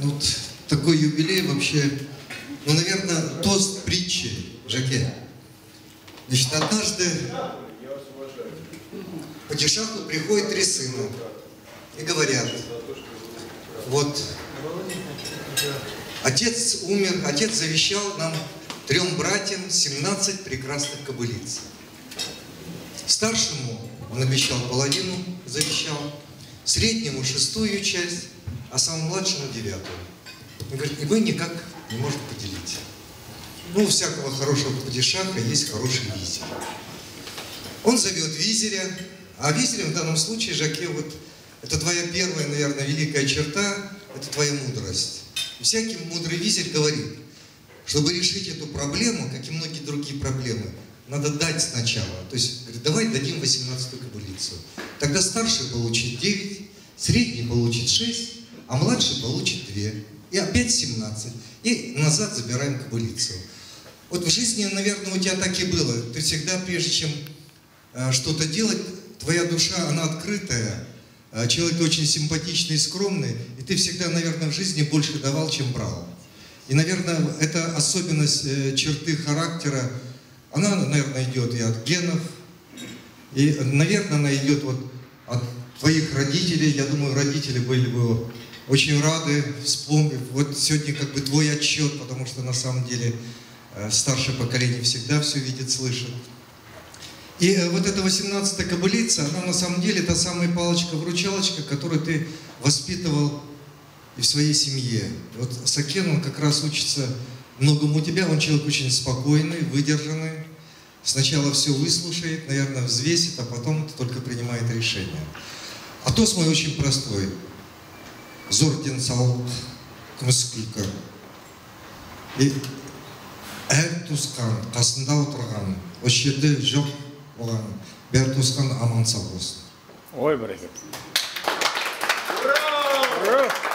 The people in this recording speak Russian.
Вот такой юбилей вообще, ну, наверное, тост притчи, Жаке. Значит, однажды по Тишаху приходят 3 сына и говорят: вот, отец умер, отец завещал нам 3 братьям 17 прекрасных кобылиц. Старшему он обещал половину, завещал, среднему 6-ю часть, а самому младшему 9-ю. Он говорит: и вы никак не можете поделить. Ну, у всякого хорошего падишаха есть хороший визирь. Он зовет визиря, а визирем в данном случае, Жаке, вот это твоя первая, наверное, великая черта, это твоя мудрость. И всякий мудрый визирь говорит, чтобы решить эту проблему, как и многие другие проблемы, надо дать сначала. То есть, говорит, давай дадим 18-ю кобылицу. Тогда старший получит 9, средний получит 6, а младший получит 2. И опять 17. И назад забираем кобылицу. Вот в жизни, наверное, у тебя так и было. Ты всегда, прежде чем что-то делать, твоя душа, она открытая. Человек очень симпатичный и скромный. И ты всегда, наверное, в жизни больше давал, чем брал. И, наверное, это особенность черты характера. Она, наверное, идет и от генов. И, наверное, она идет вот от твоих родителей. Я думаю, родители были бы очень рады вспомнить. Вот сегодня как бы твой отчет, потому что на самом деле старшее поколение всегда все видит, слышит. И вот эта 18-я кобылица, она на самом деле та самая палочка-выручалочка, которую ты воспитывал и в своей семье. Вот Сакен, он как раз учится многому у тебя, он человек очень спокойный, выдержанный. Сначала все выслушает, наверное, взвесит, а потом только принимает решение. А тост мой очень простой. Зор денсаулық, күміс күлкі. И әр туысқан, қасында отырған, осы жерде жоқ болған, бәрі туысқан аман сау болсын. Ой, бәрекет. Ура!